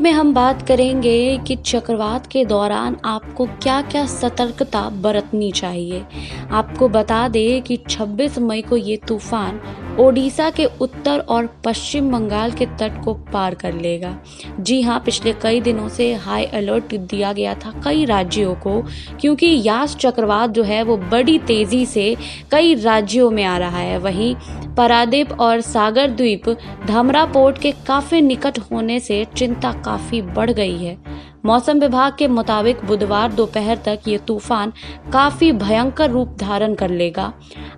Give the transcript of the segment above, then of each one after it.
में हम बात करेंगे कि चक्रवात के दौरान आपको क्या-क्या सतर्कता बरतनी चाहिए। आपको बता दें कि 26 मई को ये तूफान ओडिशा के उत्तर और पश्चिम बंगाल के तट को पार कर लेगा। जी हाँ, पिछले कई दिनों से हाई अलर्ट दिया गया था कई राज्यों को, क्योंकि यास चक्रवात जो है वो बड़ी तेजी से कई राज्यों में आ रहा है। वहीं पारादीप और सागर द्वीप धामरा पोर्ट के काफी निकट होने से चिंता काफी बढ़ गई है। मौसम विभाग के मुताबिक बुधवार दोपहर तक ये तूफान काफी भयंकर रूप धारण कर लेगा।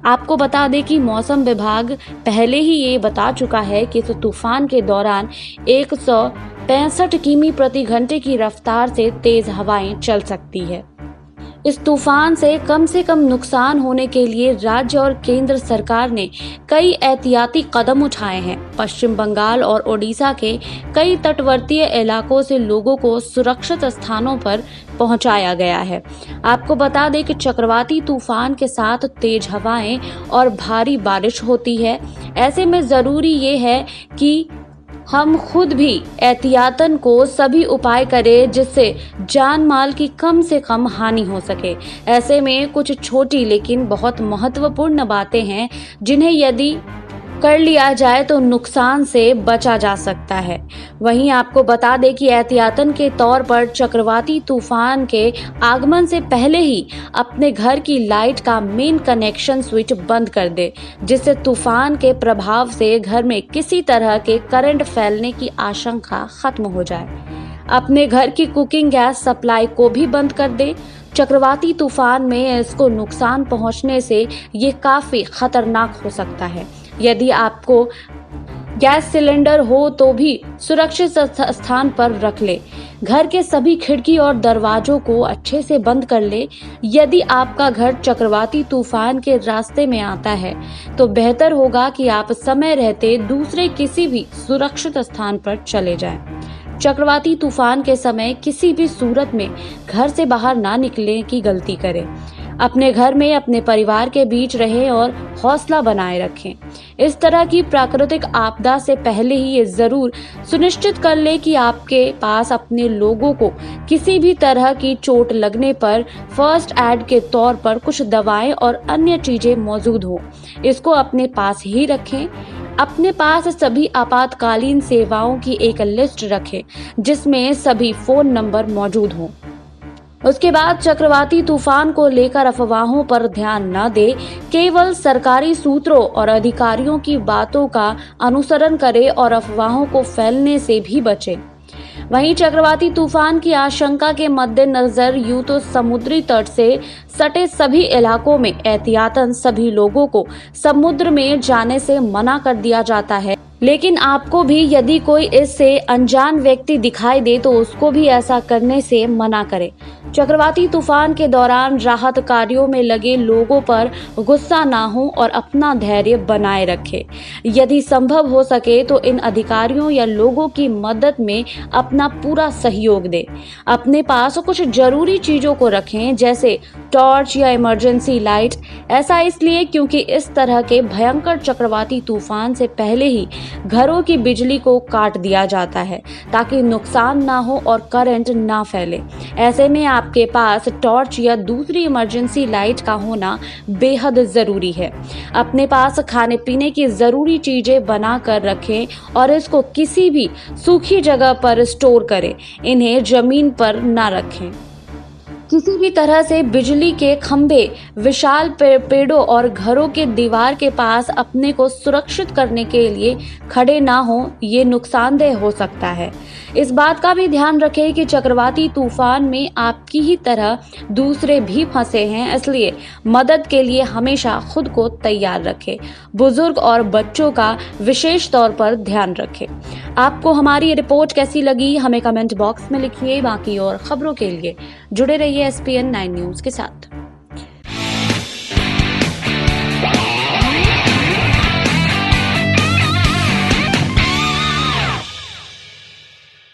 आपको बता दें कि मौसम विभाग पहले ही ये बता चुका है कि इस तूफान के दौरान 165 किमी प्रति घंटे की रफ्तार से तेज हवाएं चल सकती है। इस तूफान से कम नुकसान होने के लिए राज्य और केंद्र सरकार ने कई एहतियाती कदम उठाए हैं। पश्चिम बंगाल और ओडिशा के कई तटवर्तीय इलाकों से लोगों को सुरक्षित स्थानों पर पहुंचाया गया है। आपको बता दें कि चक्रवाती तूफान के साथ तेज हवाएं और भारी बारिश होती है। ऐसे में जरूरी ये है कि हम खुद भी एहतियातन को सभी उपाय करें जिससे जान माल की कम से कम हानि हो सके। ऐसे में कुछ छोटी लेकिन बहुत महत्वपूर्ण बातें हैं जिन्हें यदि कर लिया जाए तो नुकसान से बचा जा सकता है। वहीं आपको बता दें कि एहतियातन के तौर पर चक्रवाती तूफान के आगमन से पहले ही अपने घर की लाइट का मेन कनेक्शन स्विच बंद कर दे, जिससे तूफान के प्रभाव से घर में किसी तरह के करंट फैलने की आशंका खत्म हो जाए। अपने घर की कुकिंग गैस सप्लाई को भी बंद कर दे। चक्रवाती तूफान में इसको नुकसान पहुंचने से ये काफी खतरनाक हो सकता है। यदि आपको गैस सिलेंडर हो तो भी सुरक्षित स्थान पर रख ले। घर के सभी खिड़की और दरवाजों को अच्छे से बंद कर ले। यदि आपका घर चक्रवाती तूफान के रास्ते में आता है तो बेहतर होगा कि आप समय रहते दूसरे किसी भी सुरक्षित स्थान पर चले जाएं। चक्रवाती तूफान के समय किसी भी सूरत में घर से बाहर ना निकलने की गलती करें। अपने घर में अपने परिवार के बीच रहें और हौसला बनाए रखें। इस तरह की प्राकृतिक आपदा से पहले ही ये जरूर सुनिश्चित कर ले कि आपके पास अपने लोगों को किसी भी तरह की चोट लगने पर फर्स्ट एड के तौर पर कुछ दवाएं और अन्य चीजें मौजूद हो। इसको अपने पास ही रखें। अपने पास सभी आपातकालीन सेवाओं की एक लिस्ट रखें जिसमें सभी फोन नंबर मौजूद हों। उसके बाद चक्रवाती तूफान को लेकर अफवाहों पर ध्यान न दे, केवल सरकारी सूत्रों और अधिकारियों की बातों का अनुसरण करें और अफवाहों को फैलने से भी बचें। वहीं चक्रवाती तूफान की आशंका के मद्देनजर यूं तो समुद्री तट से सटे सभी इलाकों में एहतियातन सभी लोगों को समुद्र में जाने से मना कर दिया जाता है, लेकिन आपको भी यदि कोई इससे अनजान व्यक्ति दिखाई दे तो उसको भी ऐसा करने से मना करें। चक्रवाती तूफान के दौरान राहत कार्यों में लगे लोगों पर गुस्सा ना हो और अपना धैर्य बनाए रखें। यदि संभव हो सके तो इन अधिकारियों या लोगों की मदद में अपना पूरा सहयोग दें। अपने पास कुछ जरूरी चीजों को रखें जैसे टॉर्च या इमरजेंसी लाइट। ऐसा इसलिए क्योंकि इस तरह के भयंकर चक्रवाती तूफान से पहले ही घरों की बिजली को काट दिया जाता है ताकि नुकसान ना हो और करंट ना फैले। ऐसे में आपके पास टॉर्च या दूसरी इमरजेंसी लाइट का होना बेहद जरूरी है। अपने पास खाने पीने की जरूरी चीजें बना कर रखें और इसको किसी भी सूखी जगह पर स्टोर करें। इन्हें जमीन पर ना रखें। किसी भी तरह से बिजली के खंभे, विशाल पेड़ों और घरों के दीवार के पास अपने को सुरक्षित करने के लिए खड़े ना हो, ये नुकसानदेह हो सकता है। इस बात का भी ध्यान रखें कि चक्रवाती तूफान में आपकी ही तरह दूसरे भी फंसे हैं, इसलिए मदद के लिए हमेशा खुद को तैयार रखें। बुजुर्ग और बच्चों का विशेष तौर पर ध्यान रखें। आपको हमारी रिपोर्ट कैसी लगी हमें कमेंट बॉक्स में लिखिए। बाकी और खबरों के लिए जुड़े रहिए SPN 9 न्यूज के साथ।